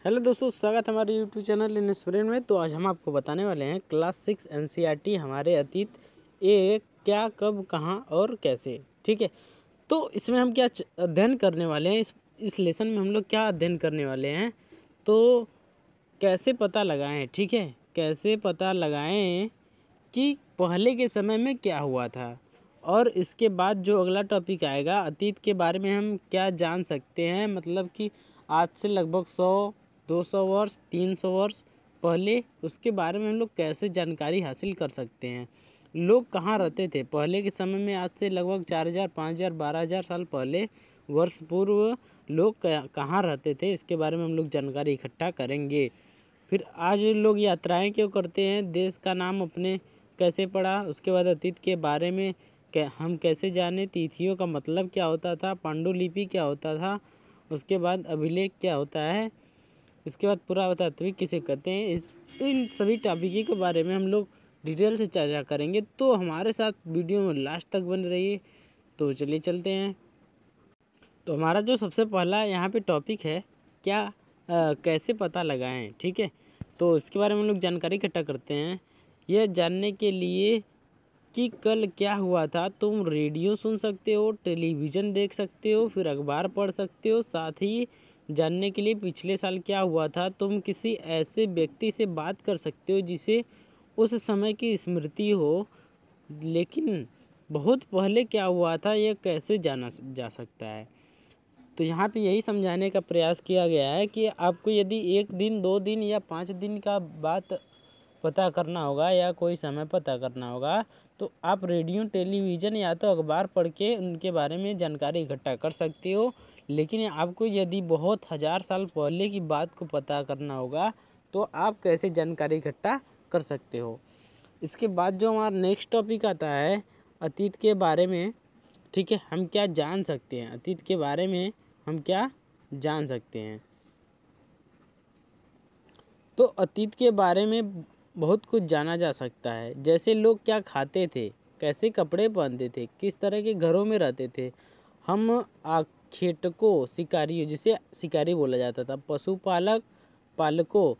Hello दोस्तों, स्वागत है हमारे यूट्यूब चैनल इन स्टूडेंट में। तो आज हम आपको बताने वाले हैं क्लास 6 एनसीईआरटी हमारे अतीत ए क्या, कब, कहाँ और कैसे। ठीक है, तो इसमें हम क्या अध्ययन करने वाले हैं, इस लेसन में हम लोग क्या अध्ययन करने वाले हैं। तो कैसे पता लगाएं, ठीक है, कैसे पता लगाएं कि पहले के समय में क्या हुआ था। और इसके बाद जो अगला टॉपिक आएगा, अतीत के बारे में हम क्या जान सकते हैं, मतलब कि आज से लगभग 100-200 वर्ष 300 वर्ष पहले उसके बारे में हम लोग कैसे जानकारी हासिल कर सकते हैं। लोग कहाँ रहते थे पहले के समय में, आज से लगभग 4000 5000 12000 साल पहले वर्ष पूर्व लोग कहाँ रहते थे, इसके बारे में हम लोग जानकारी इकट्ठा करेंगे। फिर आज लोग यात्राएं क्यों करते हैं, देश का नाम अपने कैसे पढ़ा, उसके बाद अतीत के बारे में हम कैसे जाने, तिथियों का मतलब क्या होता था, पांडुलिपि क्या होता था, उसके बाद अभिलेख क्या होता है, इसके बाद पुरातत्व किसे कहते हैं। इन सभी टॉपिक के बारे में हम लोग डिटेल से चर्चा करेंगे। तो हमारे साथ वीडियो में लास्ट तक बने रहिए। तो चलिए चलते हैं। तो हमारा जो सबसे पहला यहाँ पे टॉपिक है, क्या कैसे पता लगाएं। ठीक है, तो इसके बारे में हम लोग जानकारी इकट्ठा करते हैं। यह जानने के लिए कि कल क्या हुआ था, तुम रेडियो सुन सकते हो, टेलीविज़न देख सकते हो, फिर अखबार पढ़ सकते हो। साथ ही जानने के लिए पिछले साल क्या हुआ था, तुम किसी ऐसे व्यक्ति से बात कर सकते हो जिसे उस समय की स्मृति हो। लेकिन बहुत पहले क्या हुआ था, यह कैसे जाना जा सकता है। तो यहाँ पे यही समझाने का प्रयास किया गया है कि आपको यदि 1 दिन 2 दिन या 5 दिन का बात पता करना होगा या कोई समय पता करना होगा, तो आप रेडियो टेलीविज़न या तो अखबार पढ़ के उनके बारे में जानकारी इकट्ठा कर सकते हो। लेकिन आपको यदि बहुत 1000 साल पहले की बात को पता करना होगा, तो आप कैसे जानकारी इकट्ठा कर सकते हो। इसके बाद जो हमारा नेक्स्ट टॉपिक आता है, अतीत के बारे में। ठीक है, हम क्या जान सकते हैं, अतीत के बारे में हम क्या जान सकते हैं। तो अतीत के बारे में बहुत कुछ जाना जा सकता है, जैसे लोग क्या खाते थे, कैसे कपड़े पहनते थे, किस तरह के घरों में रहते थे। हम खेटकों, शिकारियों, जिसे शिकारी बोला जाता था, पशुपालक, पालकों,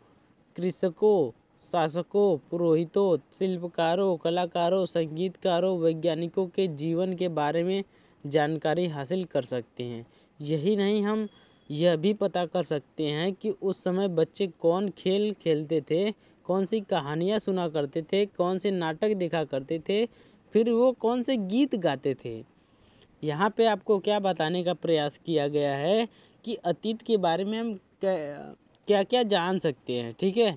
कृषकों, शासकों, पुरोहितों, शिल्पकारों, कलाकारों, संगीतकारों, वैज्ञानिकों के जीवन के बारे में जानकारी हासिल कर सकते हैं। यही नहीं, हम यह भी पता कर सकते हैं कि उस समय बच्चे कौन खेल खेलते थे, कौन सी कहानियाँ सुना करते थे, कौन से नाटक देखा करते थे, फिर वो कौन से गीत गाते थे। यहाँ पे आपको क्या बताने का प्रयास किया गया है कि अतीत के बारे में हम क्या क्या जान सकते हैं। ठीक है,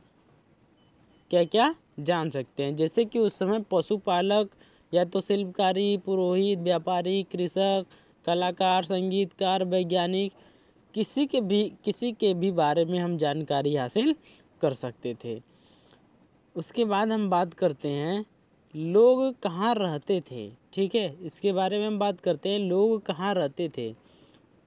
क्या क्या जान सकते हैं, जैसे कि उस समय पशुपालक या तो शिल्पकारी, पुरोहित, व्यापारी, कृषक, कलाकार, संगीतकार, वैज्ञानिक, किसी के भी बारे में हम जानकारी हासिल कर सकते थे। उसके बाद हम बात करते हैं लोग कहाँ रहते थे। ठीक है, इसके बारे में हम बात करते हैं, लोग कहाँ रहते थे।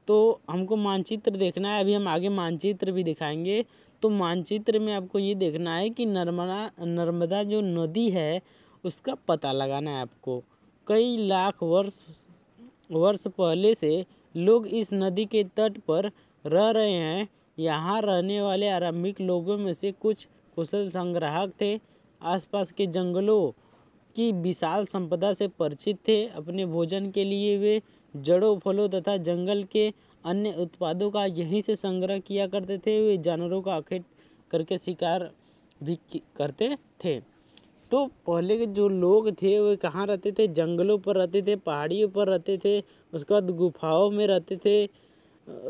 तो हमको मानचित्र देखना है, अभी हम आगे मानचित्र भी दिखाएंगे। तो मानचित्र में आपको ये देखना है कि नर्मदा जो नदी है उसका पता लगाना है आपको। कई लाख वर्ष पहले से लोग इस नदी के तट पर रह रहे हैं। यहाँ रहने वाले आरंभिक लोगों में से कुछ कुशल संग्राहक थे, आसपास के जंगलों की विशाल संपदा से परिचित थे। अपने भोजन के लिए वे जड़ों, फलों तथा जंगल के अन्य उत्पादों का यहीं से संग्रह किया करते थे। वे जानवरों का आखेट करके शिकार भी करते थे। तो पहले के जो लोग थे वे कहाँ रहते थे, जंगलों पर रहते थे, पहाड़ियों पर रहते थे, उसके बाद गुफाओं में रहते थे।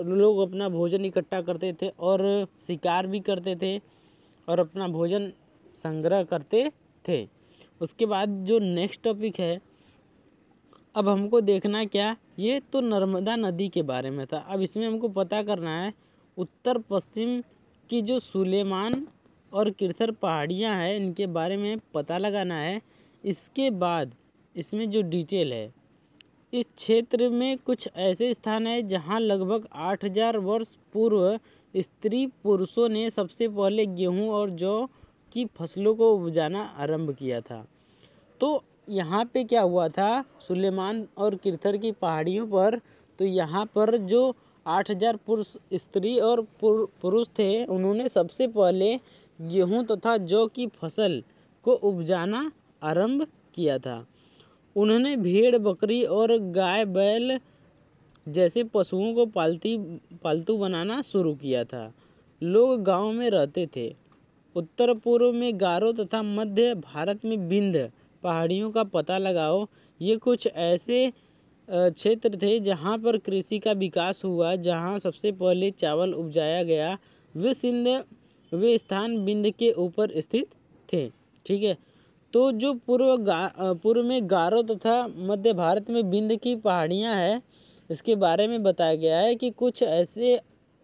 लोग अपना भोजन इकट्ठा करते थे और शिकार भी करते थे और अपना भोजन संग्रह करते थे। उसके बाद जो नेक्स्ट टॉपिक है, अब हमको देखना क्या, ये तो नर्मदा नदी के बारे में था। अब इसमें हमको पता करना है उत्तर पश्चिम की जो सुलेमान और किरथर पहाड़ियाँ हैं, इनके बारे में पता लगाना है। इसके बाद इसमें जो डिटेल है, इस क्षेत्र में कुछ ऐसे स्थान है जहाँ लगभग 8000 वर्ष पूर्व स्त्री पुरुषों ने सबसे पहले गेहूँ और जौ की फसलों को उपजाना आरंभ किया था। तो यहाँ पे क्या हुआ था, सुलेमान और किरथर की पहाड़ियों पर, तो यहाँ पर जो 8,000 पुरुष स्त्री और पुरुष थे। उन्होंने सबसे पहले गेहूं तथा जौ की फसल को उपजाना आरंभ किया था। उन्होंने भेड़ बकरी और गाय बैल जैसे पशुओं को पालतू बनाना शुरू किया था। लोग गांव में रहते थे। उत्तर पूर्व में गारो तथा मध्य भारत में विंध्य पहाड़ियों का पता लगाओ। ये कुछ ऐसे क्षेत्र थे जहाँ पर कृषि का विकास हुआ, जहाँ सबसे पहले चावल उपजाया गया। वे स्थान विंध्य के ऊपर स्थित थे। ठीक है, तो जो पूर्व में गारो तथा मध्य भारत में विंध्य की पहाड़ियाँ हैं, इसके बारे में बताया गया है कि कुछ ऐसे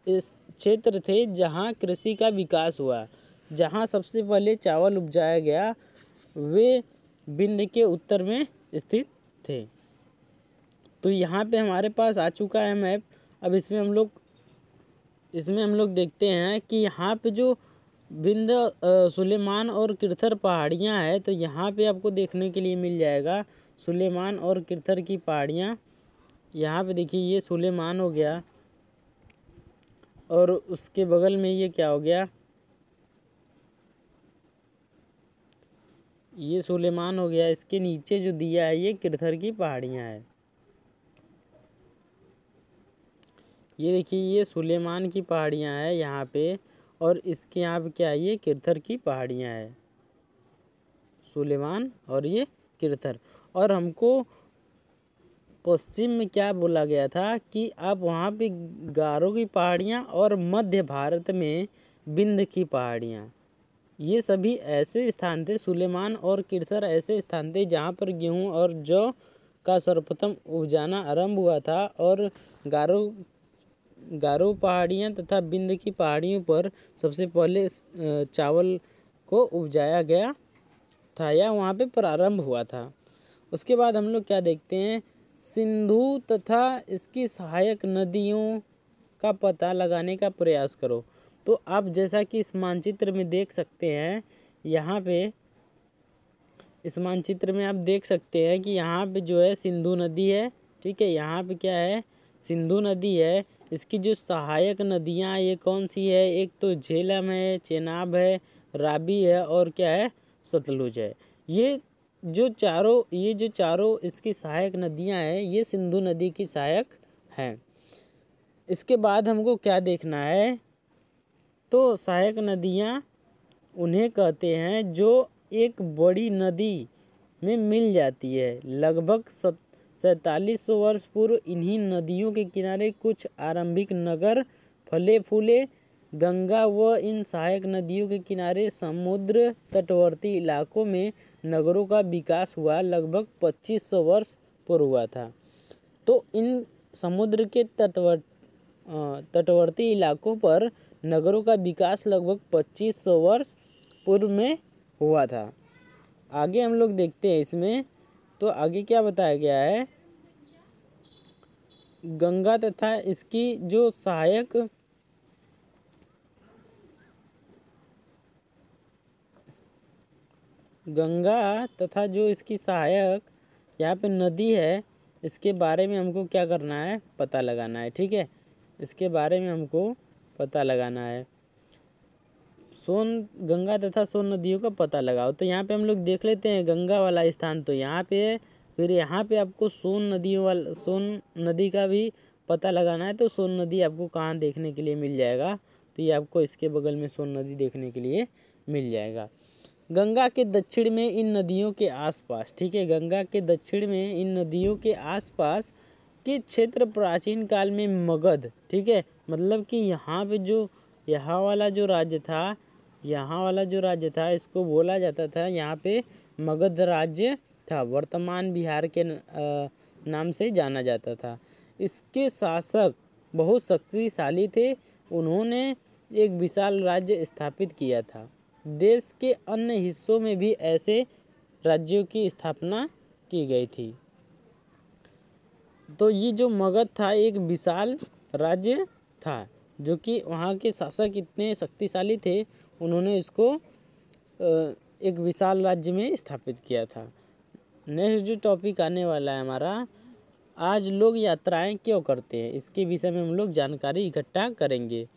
इस क्षेत्र थे जहाँ कृषि का विकास हुआ, जहाँ सबसे पहले चावल उपजाया गया। वे विंध्य के उत्तर में स्थित थे। तो यहाँ पे हमारे पास आ चुका है मैप। अब इसमें हम लोग देखते हैं कि यहाँ पे जो विंध्य, सुलेमान और किरथर पहाड़ियाँ हैं, तो यहाँ पे आपको देखने के लिए मिल जाएगा सुलेमान और किरथर की पहाड़ियाँ। यहाँ पे देखिए, ये सुलेमान हो गया और उसके बगल में ये क्या हो गया, ये सुलेमान हो गया। इसके नीचे जो दिया है ये किरथर की पहाड़ियाँ है। ये देखिए, ये सुलेमान की पहाड़ियाँ है यहाँ पे, और इसके यहाँ पे क्या है, ये किरथर की पहाड़ियाँ है। सुलेमान और ये किरथर। और हमको पश्चिम में क्या बोला गया था कि आप वहाँ पे गारो की पहाड़ियाँ और मध्य भारत में विंध्य की पहाड़ियाँ, ये सभी ऐसे स्थान थे, सुलेमान और किरथर ऐसे स्थान थे जहाँ पर गेहूँ और जौ का सर्वप्रथम उपजाना आरंभ हुआ था। और गारो पहाड़ियाँ तथा विंध्य की पहाड़ियों पर सबसे पहले चावल को उपजाया गया था, या वहाँ पे प्रारंभ हुआ था। उसके बाद हम लोग क्या देखते हैं, सिंधु तथा इसकी सहायक नदियों का पता लगाने का प्रयास करो। तो आप जैसा कि इस मानचित्र में देख सकते हैं, यहाँ पे इस मानचित्र में आप देख सकते हैं कि यहाँ पे जो है सिंधु नदी है। ठीक है, यहाँ पे क्या है, सिंधु नदी है। इसकी जो सहायक नदियाँ ये कौन सी है, एक तो झेलम है, चेनाब है, रावी है, और क्या है, सतलुज है। ये जो चारों इसकी सहायक नदियाँ हैं, ये सिंधु नदी की सहायक हैं। इसके बाद हमको क्या देखना है, तो सहायक नदियाँ उन्हें कहते हैं जो एक बड़ी नदी में मिल जाती है। लगभग 4700 वर्ष पूर्व इन्हीं नदियों के किनारे कुछ आरंभिक नगर फले फूले। गंगा व इन सहायक नदियों के किनारे समुद्र तटवर्ती इलाकों में नगरों का विकास हुआ। लगभग 2500 वर्ष पूर्व हुआ था। तो इन समुद्र के तटवर्ती इलाकों पर नगरों का विकास लगभग 2500 वर्ष पूर्व में हुआ था। आगे हम लोग देखते हैं इसमें, तो आगे क्या बताया गया है, गंगा तथा इसकी जो सहायक यहाँ पे नदी है, इसके बारे में हमको क्या करना है, पता लगाना है। ठीक है, इसके बारे में हमको पता लगाना है। गंगा तथा सोन नदियों का पता लगाओ। तो यहाँ पे हम लोग देख लेते हैं गंगा वाला स्थान तो यहाँ पे है, फिर यहाँ पे आपको सोन नदी का भी पता लगाना है। तो सोन नदी आपको कहाँ देखने के लिए मिल जाएगा, तो ये आपको इसके बगल में सोन नदी देखने के लिए मिल जाएगा। गंगा के दक्षिण में इन नदियों के आसपास, ठीक है, गंगा के दक्षिण में इन नदियों के आसपास के क्षेत्र प्राचीन काल में मगध, ठीक है, मतलब कि यहाँ पे जो यहाँ वाला जो राज्य था इसको बोला जाता था, यहाँ पे मगध राज्य था, वर्तमान बिहार के नाम से जाना जाता था। इसके शासक बहुत शक्तिशाली थे। उन्होंने एक विशाल राज्य स्थापित किया था। देश के अन्य हिस्सों में भी ऐसे राज्यों की स्थापना की गई थी। तो ये जो मगध था एक विशाल राज्य था, जो कि वहाँ के शासक इतने शक्तिशाली थे, उन्होंने इसको एक विशाल राज्य में स्थापित किया था। नेक्स्ट जो टॉपिक आने वाला है हमारा, आज लोग यात्राएं क्यों करते हैं, इसके विषय में हम लोग जानकारी इकट्ठा करेंगे।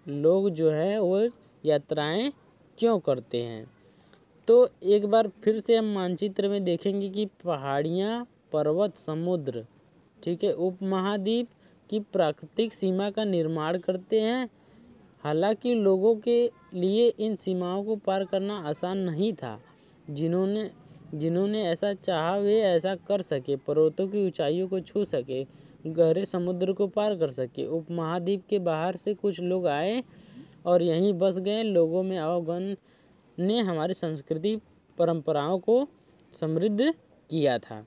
लोग जो है वो यात्राएं क्यों करते हैं। तो एक बार फिर से हम मानचित्र में देखेंगे कि पहाड़ियाँ, पर्वत, समुद्र, ठीक है, उपमहाद्वीप की प्राकृतिक सीमा का निर्माण करते हैं। हालांकि लोगों के लिए इन सीमाओं को पार करना आसान नहीं था। जिन्होंने ऐसा चाहा वे ऐसा कर सके, पर्वतों की ऊंचाइयों को छू सके, गहरे समुद्र को पार कर सके। उपमहाद्वीप के बाहर से कुछ लोग आए और यहीं बस गए। लोगों में आवागमन ने हमारी संस्कृति परंपराओं को समृद्ध किया था।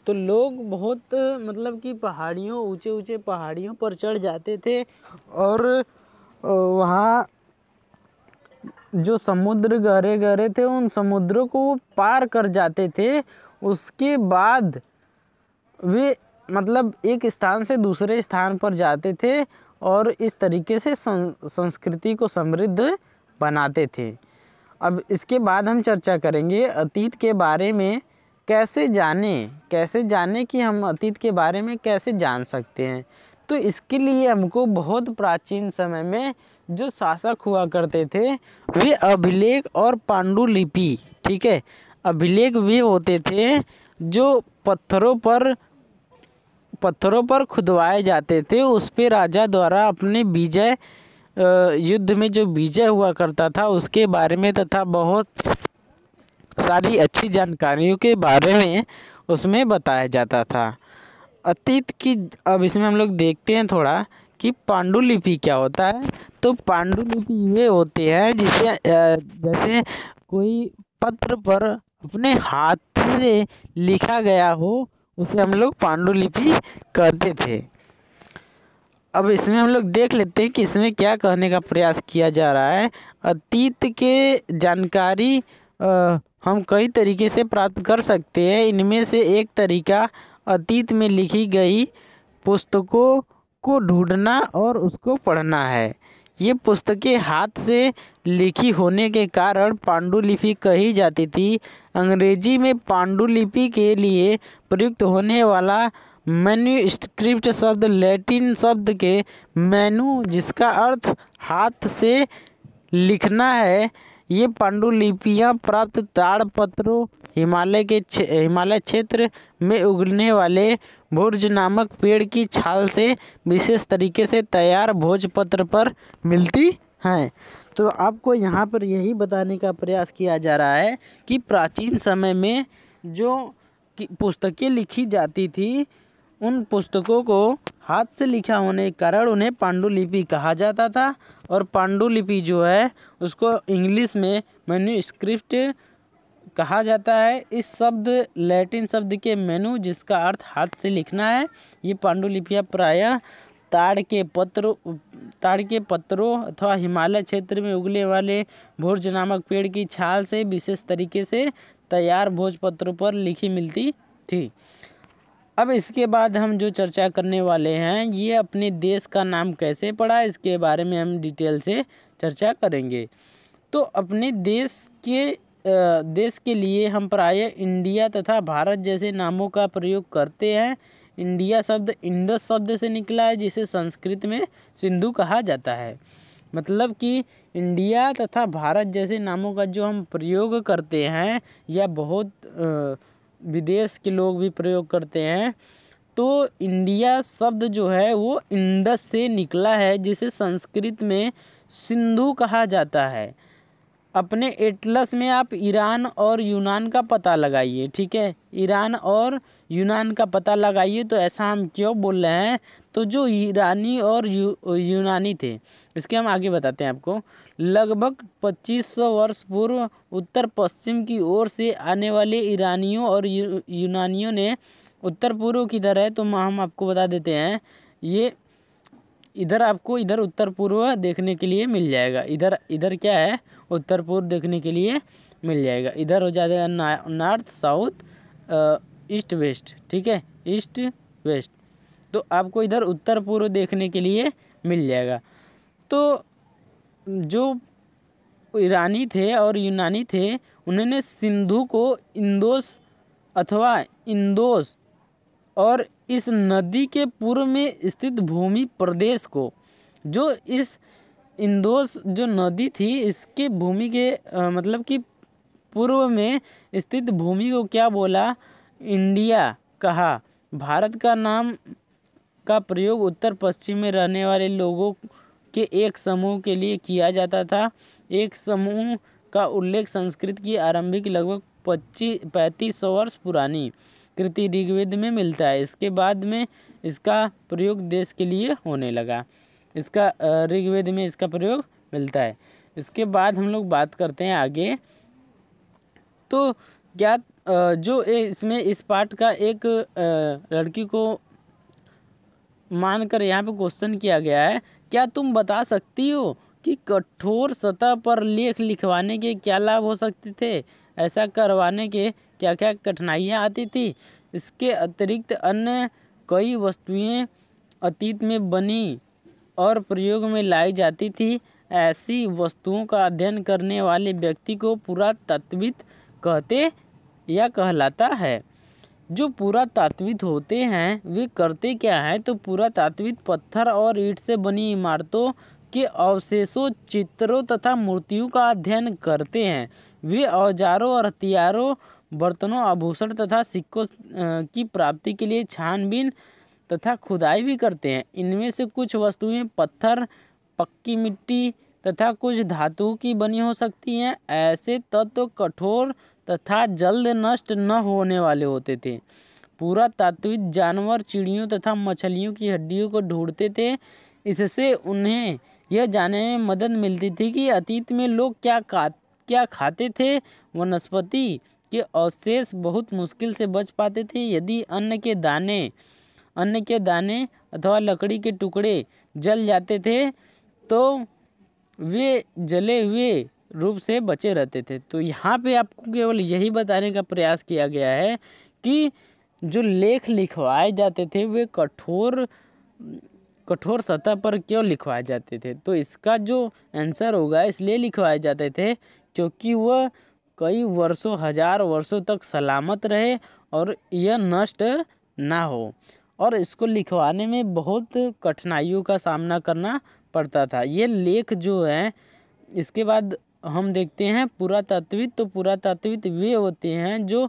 तो लोग बहुत मतलब कि पहाड़ियों, ऊंचे ऊंचे पहाड़ियों पर चढ़ जाते थे और वहाँ जो समुद्र गहरे गहरे थे उन समुद्रों को पार कर जाते थे। उसके बाद वे मतलब एक स्थान से दूसरे स्थान पर जाते थे और इस तरीके से संस्कृति को समृद्ध बनाते थे। अब इसके बाद हम चर्चा करेंगे अतीत के बारे में। कैसे जाने कि हम अतीत के बारे में कैसे जान सकते हैं। तो इसके लिए हमको बहुत प्राचीन समय में जो शासक हुआ करते थे वे अभिलेख और पांडुलिपि, ठीक है, अभिलेख वे होते थे जो पत्थरों पर खुदवाए जाते थे। उस पे राजा द्वारा अपने विजय, युद्ध में जो विजय हुआ करता था उसके बारे में तथा बहुत सारी अच्छी जानकारियों के बारे में उसमें बताया जाता था। अतीत की अब इसमें हम लोग देखते हैं थोड़ा कि पांडुलिपि क्या होता है। तो पांडुलिपि वे होते हैं जिसे जैसे कोई पत्र पर अपने हाथ से लिखा गया हो, उसे हम लोग पांडुलिपि कहते थे। अब इसमें हम लोग देख लेते हैं कि इसमें क्या कहने का प्रयास किया जा रहा है। अतीत के जानकारी हम कई तरीके से प्राप्त कर सकते हैं। इनमें से एक तरीका अतीत में लिखी गई पुस्तकों को ढूंढना और उसको पढ़ना है। ये पुस्तकें हाथ से लिखी होने के कारण पांडुलिपि कही जाती थी। अंग्रेजी में पांडुलिपि के लिए प्रयुक्त होने वाला मैन्युस्क्रिप्ट शब्द लैटिन शब्द के मैनु, जिसका अर्थ हाथ से लिखना है। ये पांडुलिपियाँ प्राप्त ताड़पत्रों, हिमालय क्षेत्र में उगने वाले भुर्ज नामक पेड़ की छाल से विशेष तरीके से तैयार भोजपत्र पर मिलती हैं। तो आपको यहाँ पर यही बताने का प्रयास किया जा रहा है कि प्राचीन समय में जो पुस्तकें लिखी जाती थी उन पुस्तकों को हाथ से लिखा होने के कारण उन्हें पांडुलिपि कहा जाता था। और पांडुलिपि जो है उसको इंग्लिश में मैन्युस्क्रिप्ट कहा जाता है। इस शब्द लैटिन शब्द के मेनू, जिसका अर्थ हाथ से लिखना है। ये पांडुलिपियाँ प्रायः ताड़ के पत्रों अथवा हिमालय क्षेत्र में उगने वाले भोज नामक पेड़ की छाल से विशेष तरीके से तैयार भोजपत्रों पर लिखी मिलती थी। अब इसके बाद हम जो चर्चा करने वाले हैं ये अपने देश का नाम कैसे पड़ा, इसके बारे में हम डिटेल से चर्चा करेंगे। तो अपने देश के लिए हम प्रायः इंडिया तथा भारत जैसे नामों का प्रयोग करते हैं। इंडिया शब्द इंडस शब्द से निकला है, जिसे संस्कृत में सिंधु कहा जाता है। मतलब कि इंडिया तथा भारत जैसे नामों का जो हम प्रयोग करते हैं या बहुत विदेश के लोग भी प्रयोग करते हैं, तो इंडिया शब्द जो है वो इंडस से निकला है, जिसे संस्कृत में सिंधु कहा जाता है। अपने एटलस में आप ईरान और यूनान का पता लगाइए, ठीक है, ईरान और यूनान का पता लगाइए। तो ऐसा हम क्यों बोल रहे हैं, तो जो ईरानी और यूनानी थे, इसके हम आगे बताते हैं आपको। लगभग 2500 वर्ष पूर्व उत्तर पश्चिम की ओर से आने वाले ईरानियों और यूनानियों ने उत्तर पूर्व किधर है, तो हम आपको बता देते हैं। ये इधर आपको इधर उत्तर पूर्व देखने के लिए मिल जाएगा। इधर क्या है, उत्तर पूर्व देखने के लिए मिल जाएगा। इधर हो जाएगा नॉर्थ साउथ ईस्ट वेस्ट, ठीक है, ईस्ट वेस्ट। तो आपको इधर उत्तर पूर्व देखने के लिए मिल जाएगा। तो जो ईरानी थे और यूनानी थे, उन्होंने सिंधु को इंदोस अथवा इंदोस और इस नदी के पूर्व में स्थित भूमि प्रदेश को, जो इस इंदोस जो नदी थी इसके भूमि के मतलब कि पूर्व में स्थित भूमि को क्या बोला, इंडिया कहा। भारत का नाम का प्रयोग उत्तर पश्चिम में रहने वाले लोगों के एक समूह के लिए किया जाता था। एक समूह का उल्लेख संस्कृत की आरंभिक लगभग 3500 वर्ष पुरानी कृति ऋग्वेद में मिलता है। इसके बाद में इसका प्रयोग देश के लिए होने लगा। इसका ऋग्वेद में इसका प्रयोग मिलता है। इसके बाद हम लोग बात करते हैं आगे। तो क्या जो इसमें इस पार्ट का एक लड़की को मानकर यहाँ पे क्वेश्चन किया गया है, क्या तुम बता सकती हो कि कठोर सतह पर लेख लिखवाने के क्या लाभ हो सकते थे? ऐसा करवाने के क्या क्या कठिनाइयाँ आती थी? इसके अतिरिक्त अन्य कई वस्तुएं अतीत में बनी और प्रयोग में लाई जाती थी। ऐसी वस्तुओं का अध्ययन करने वाले व्यक्ति को पुरातत्वविद कहते या कहलाता है। जो पुरातत्वविद होते हैं वे करते क्या है, तो पुरातत्वविद पत्थर और ईंट से बनी इमारतों के अवशेषों, चित्रों तथा मूर्तियों का अध्ययन करते हैं। वे औजारों और हथियारों, बर्तनों, आभूषण तथा सिक्कों की प्राप्ति के लिए छानबीन तथा खुदाई भी करते हैं। इनमें से कुछ वस्तुएं पत्थर, पक्की मिट्टी तथा कुछ धातुओं की बनी हो सकती हैं। ऐसे तत्व कठोर तथा जल्द नष्ट न होने वाले होते थे। पुरातत्वविद जानवर, चिड़ियों तथा मछलियों की हड्डियों को ढूंढते थे। इससे उन्हें यह जानने में मदद मिलती थी कि अतीत में लोग क्या खाते थे। वनस्पति के अवशेष बहुत मुश्किल से बच पाते थे। यदि अन्न के दाने अथवा लकड़ी के टुकड़े जल जाते थे तो वे जले हुए रूप से बचे रहते थे। तो यहाँ पे आपको केवल यही बताने का प्रयास किया गया है कि जो लेख लिखवाए जाते थे वे कठोर सतह पर क्यों लिखवाए जाते थे। तो इसका जो आंसर होगा, इसलिए लिखवाए जाते थे क्योंकि वह कई वर्षों, हजार वर्षों तक सलामत रहे और यह नष्ट ना हो। और इसको लिखवाने में बहुत कठिनाइयों का सामना करना पड़ता था। ये लेख जो है, इसके बाद हम देखते हैं पुरातत्वविद। तो पुरातत्वविद वे होते हैं जो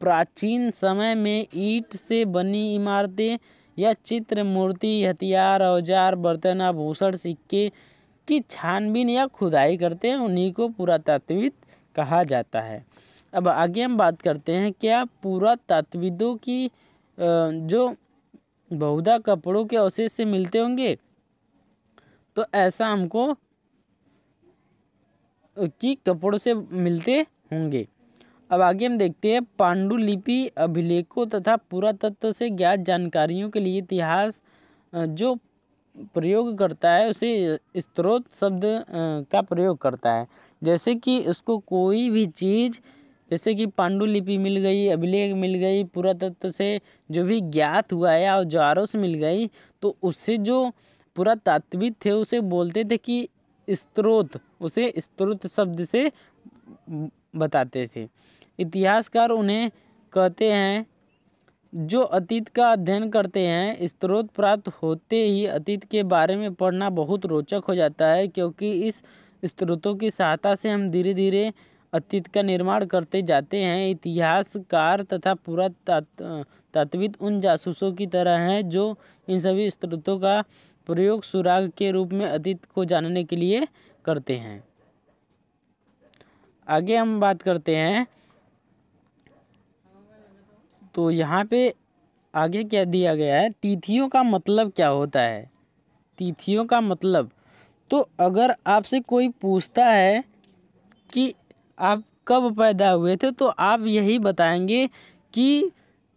प्राचीन समय में ईंट से बनी इमारतें या चित्र, मूर्ति, हथियार, औजार, बर्तन, आभूषण, सिक्के की छानबीन या खुदाई करते हैं। उन्हीं को पुरातत्वविद कहा जाता है। अब आगे हम बात करते हैं, क्या पुरातत्वविदों की जो बहुधा कपड़ों के अवशेष से मिलते होंगे? तो ऐसा हमको कि कपड़ों से मिलते होंगे। अब आगे हम देखते हैं, पांडुलिपि अभिलेखों तथा पुरातत्व से ज्ञात जानकारियों के लिए इतिहास जो प्रयोग करता है उसे स्रोत शब्द का प्रयोग करता है। जैसे कि उसको कोई भी चीज़, जैसे कि पांडुलिपि मिल गई, अभिलेख मिल गई, पुरातत्व से जो भी ज्ञात हुआ है या औजारों से मिल गई, तो उससे जो पुरातत्वविद थे उसे बोलते थे कि स्रोत, उसे स्रोत शब्द से बताते थे। इतिहासकार उन्हें कहते हैं जो अतीत का अध्ययन करते हैं। स्रोत प्राप्त होते ही अतीत के बारे में पढ़ना बहुत रोचक हो जाता है, क्योंकि इस स्रोतों की सहायता से हम धीरे धीरे अतीत का निर्माण करते जाते हैं। इतिहासकार तथा पुरातत्वविद उन जासूसों की तरह हैं जो इन सभी स्रोतों का प्रयोग सुराग के रूप में अतीत को जानने के लिए करते हैं। आगे हम बात करते हैं, तो यहाँ पे आगे क्या दिया गया है, तिथियों का मतलब क्या होता है। तिथियों का मतलब, तो अगर आपसे कोई पूछता है कि आप कब पैदा हुए थे, तो आप यही बताएंगे कि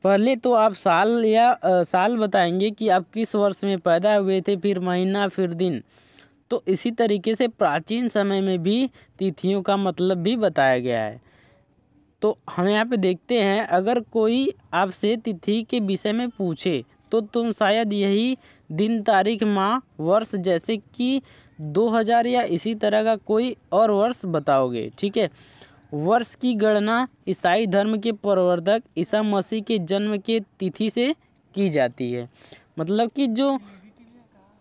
पहले तो आप साल या साल बताएंगे कि आप किस वर्ष में पैदा हुए थे, फिर महीना, फिर दिन। तो इसी तरीके से प्राचीन समय में भी तिथियों का मतलब भी बताया गया है। तो हम यहाँ पे देखते हैं, अगर कोई आपसे तिथि के विषय में पूछे तो तुम शायद यही दिन, तारीख, माह, वर्ष जैसे कि 2000 या इसी तरह का कोई और वर्ष बताओगे। ठीक है, वर्ष की गणना ईसाई धर्म के प्रवर्तक ईसा मसीह के जन्म के तिथि से की जाती है। मतलब कि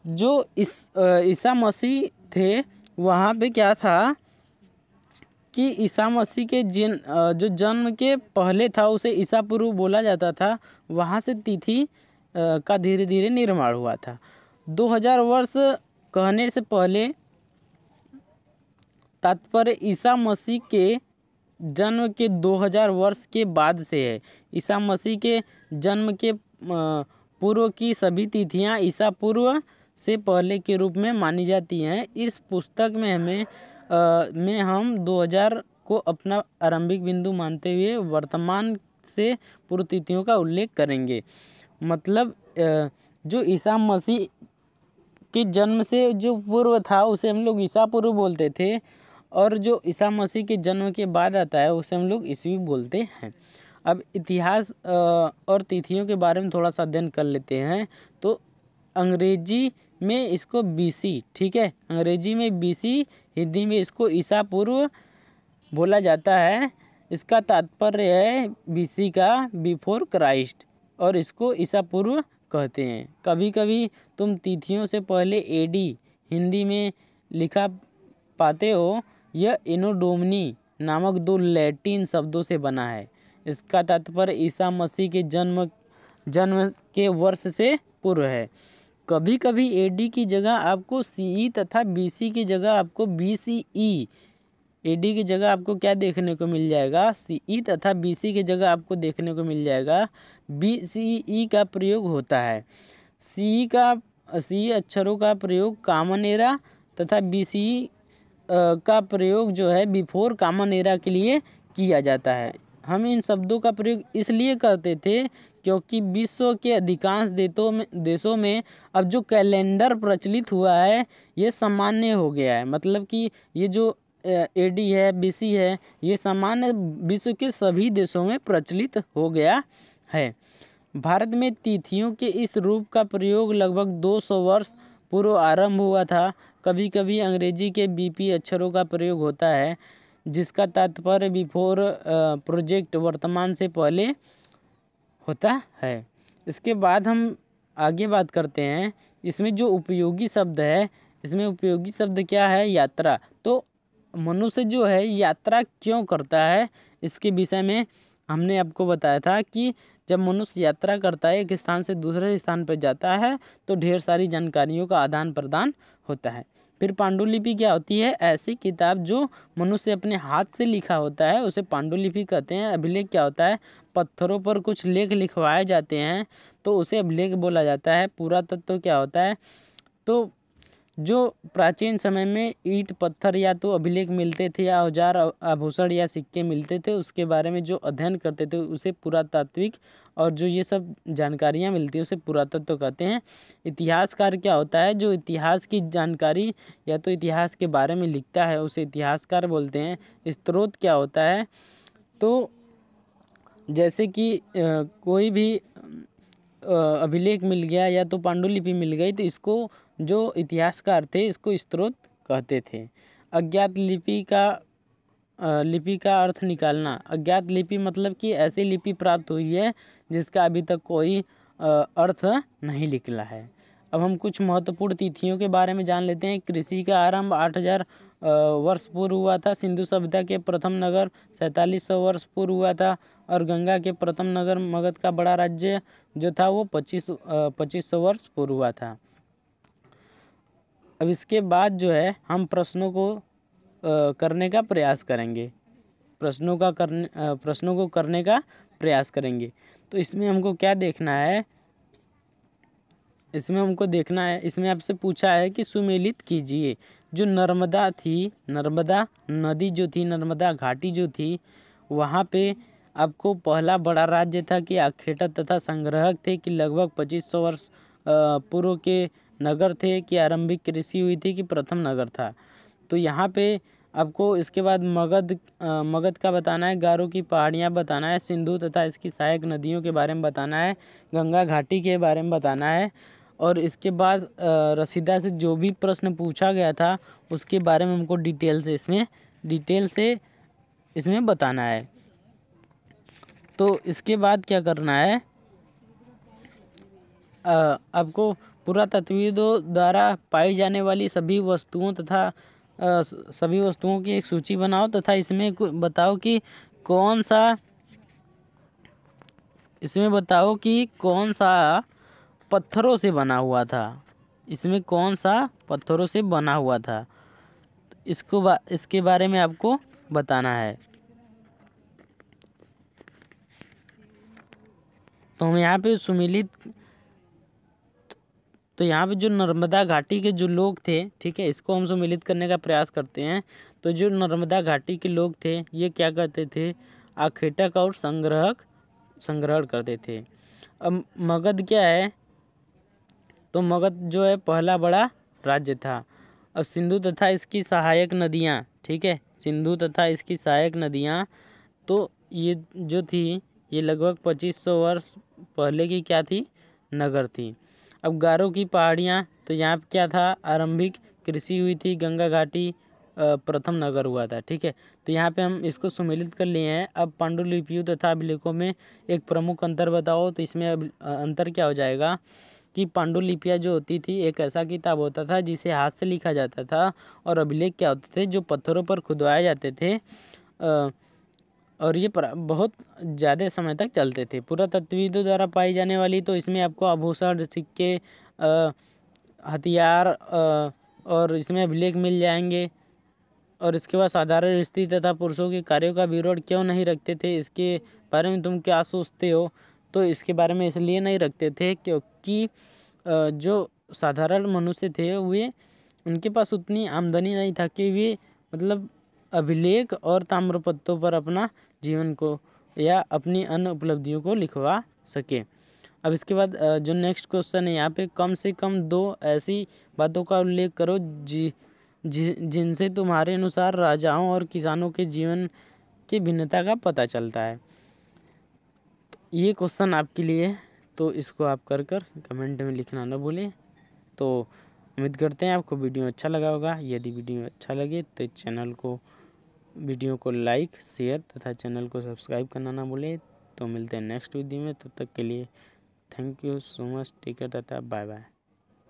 जो ईसा मसीह थे, वहाँ पे क्या था कि ईसा मसीह के जो जन्म के पहले था उसे ईसा पूर्व बोला जाता था, वहाँ से तिथि का धीरे धीरे निर्माण हुआ था। 2000 वर्ष कहने से पहले तात्पर्य ईसा मसीह के जन्म के 2000 वर्ष के बाद से है। ईसा मसीह के जन्म के पूर्व की सभी तिथियां ईसा पूर्व से पहले के रूप में मानी जाती हैं। इस पुस्तक में हम 2000 को अपना आरंभिक बिंदु मानते हुए वर्तमान से पूर्व तिथियों का उल्लेख करेंगे। मतलब जो ईसा मसीह के जन्म से जो पूर्व था उसे हम लोग ईसा पूर्व बोलते थे, और जो ईसा मसीह के जन्म के बाद आता है उसे हम लोग ईसवी बोलते हैं। अब इतिहास और तिथियों के बारे में थोड़ा सा अध्ययन कर लेते हैं। तो अंग्रेजी में इसको बीसी, ठीक है, अंग्रेजी में बीसी, हिंदी में इसको ईसा पूर्व बोला जाता है। इसका तात्पर्य है बीसी का बिफोर क्राइस्ट, और इसको ईसा पूर्व कहते हैं। कभी कभी तुम तिथियों से पहले एडी हिंदी में लिखा पाते हो। यह एनो डोमिनी नामक 2 लैटिन शब्दों से बना है। इसका तात्पर्य ईसा मसीह के जन्म के वर्ष से पूर्व है। कभी कभी एडी की जगह आपको सीई तथा बीसी की जगह आपको बीसीई, एडी की जगह आपको क्या देखने को मिल जाएगा, सीई, तथा बीसी की जगह आपको देखने को मिल जाएगा बीसीई का प्रयोग होता है। सी अक्षरों का प्रयोग कॉमन एरा तथा बीसीई का प्रयोग जो है बिफोर कॉमन एरा के लिए किया जाता है। हम इन शब्दों का प्रयोग इसलिए करते थे क्योंकि विश्व के अधिकांश देशों में अब जो कैलेंडर प्रचलित हुआ है ये सामान्य हो गया है। मतलब कि ये जो एडी है, बीसी है, ये सामान्य विश्व के सभी देशों में प्रचलित हो गया है। भारत में तिथियों के इस रूप का प्रयोग लगभग 200 वर्ष पूर्व आरंभ हुआ था। कभी कभी अंग्रेजी के बीपी अक्षरों का प्रयोग होता है जिसका तात्पर्य बिफोर प्रोजेक्ट, वर्तमान से पहले होता है। इसके बाद हम आगे बात करते हैं। इसमें जो उपयोगी शब्द है, इसमें उपयोगी शब्द क्या है, यात्रा। तो मनुष्य जो है यात्रा क्यों करता है, इसके विषय में हमने आपको बताया था कि जब मनुष्य यात्रा करता है, एक स्थान से दूसरे स्थान पर जाता है, तो ढेर सारी जानकारियों का आदान प्रदान होता है। फिर पांडुलिपि क्या होती है, ऐसी किताब जो मनुष्य अपने हाथ से लिखा होता है उसे पांडुलिपि कहते हैं। अभिलेख क्या होता है, पत्थरों पर कुछ लेख लिखवाए जाते हैं तो उसे अभिलेख बोला जाता है। पुरातत्व क्या होता है, तो जो प्राचीन समय में ईंट पत्थर या तो अभिलेख मिलते थे या औजार आभूषण या सिक्के मिलते थे, उसके बारे में जो अध्ययन करते थे उसे पुरातात्विक, और जो ये सब जानकारियाँ मिलती है उसे पुरातत्व कहते हैं। इतिहासकार क्या होता है, जो इतिहास की जानकारी या तो इतिहास के बारे में लिखता है उसे इतिहासकार बोलते हैं। स्रोत क्या होता है, तो जैसे कि कोई भी अभिलेख मिल गया या तो पांडुलिपि मिल गई तो इसको जो इतिहासकार थे इसको स्रोत कहते थे। अज्ञात लिपि का अर्थ निकालना। अज्ञात लिपि मतलब कि ऐसी लिपि प्राप्त हुई है जिसका अभी तक कोई अर्थ नहीं निकला है। अब हम कुछ महत्वपूर्ण तिथियों के बारे में जान लेते हैं। कृषि का आरंभ 8000 वर्ष पूर्व हुआ था। सिंधु सभ्यता के प्रथम नगर 4700 वर्ष पूर्व हुआ था, और गंगा के प्रथम नगर मगध का बड़ा राज्य जो था वो 2500 वर्ष पूर्व हुआ था। अब इसके बाद जो है हम प्रश्नों को करने का प्रयास करेंगे, प्रश्नों को करने का प्रयास करेंगे। तो इसमें हमको क्या देखना है, इसमें आपसे पूछा है कि सुमेलित कीजिए। जो नर्मदा नदी जो थी, नर्मदा घाटी जो थी, वहाँ पे आपको पहला बड़ा राज्य था कि आखेटा तथा संग्रहक थे कि लगभग 2500 वर्ष पूर्व के नगर थे कि आरंभिक कृषि हुई थी कि प्रथम नगर था। तो यहाँ पे आपको इसके बाद मगध का बताना है, गारो की पहाड़ियाँ बताना है, सिंधु तथा इसकी सहायक नदियों के बारे में बताना है, गंगा घाटी के बारे में बताना है, और इसके बाद रसीदा से जो भी प्रश्न पूछा गया था उसके बारे में हमको डिटेल से इसमें बताना है। तो इसके बाद क्या करना है, आपको पुरातत्वविदों द्वारा पाई जाने वाली सभी वस्तुओं तथा सभी वस्तुओं की एक सूची बनाओ तथा इसमें बताओ कि कौन सा इसमें बताओ कि कौन सा पत्थरों से बना हुआ था। इसमें कौन सा पत्थरों से बना हुआ था, इसके बारे में आपको बताना है। तो हम यहाँ पे तो यहाँ पे जो नर्मदा घाटी के जो लोग थे, ठीक है, इसको हम सम्मिलित करने का प्रयास करते हैं। तो जो नर्मदा घाटी के लोग थे ये क्या करते थे, आखेटक और संग्रहण करते थे। अब मगध क्या है, तो मगध जो है पहला बड़ा राज्य था। अब सिंधु तथा इसकी सहायक नदियाँ, ठीक है, सिंधु तथा इसकी सहायक नदियाँ, तो ये जो थी ये लगभग 2500 वर्ष पहले की क्या थी, नगर थी। अब गारो की पहाड़ियाँ, तो यहाँ पे क्या था, आरंभिक कृषि हुई थी, गंगा घाटी प्रथम नगर हुआ था, ठीक है। तो यहाँ पे हम इसको सम्मिलित कर लिए हैं। अब पांडुलिपियों तथा अभिलेखों में एक प्रमुख अंतर बताओ। तो इसमें अंतर क्या हो जाएगा कि पांडुलिपियाँ जो होती थी एक ऐसा किताब होता था जिसे हाथ से लिखा जाता था, और अभिलेख क्या होते थे जो पत्थरों पर खुदवाए जाते थे, और ये बहुत ज़्यादा समय तक चलते थे। पुरातत्वविदों द्वारा पाई जाने वाली, तो इसमें आपको आभूषण, सिक्के, हथियार और इसमें अभिलेख मिल जाएंगे। और इसके बाद साधारण स्त्री तथा पुरुषों के कार्यों का विवरण क्यों नहीं रखते थे, इसके बारे में तुम क्या सोचते हो। तो इसके बारे में इसलिए नहीं रखते थे क्योंकि जो साधारण मनुष्य थे वे उनके पास उतनी आमदनी नहीं था कि वे मतलब अभिलेख और ताम्रपत्रों पर अपना जीवन को या अपनी अन्य उपलब्धियों को लिखवा सके। अब इसके बाद जो नेक्स्ट क्वेश्चन है यहाँ पे, कम से कम 2 ऐसी बातों का उल्लेख करो जिनसे तुम्हारे अनुसार राजाओं और किसानों के जीवन की भिन्नता का पता चलता है। तो ये क्वेश्चन आपके लिए, तो इसको आप कर कमेंट में लिखना ना भूलें। तो उम्मीद करते हैं आपको वीडियो अच्छा लगा होगा। यदि वीडियो अच्छा लगे तो वीडियो को लाइक, शेयर तथा चैनल को सब्सक्राइब करना ना भूलें। तो मिलते हैं नेक्स्ट वीडियो में, तब तक के लिए thank you so much, take care तथा बाय बाय।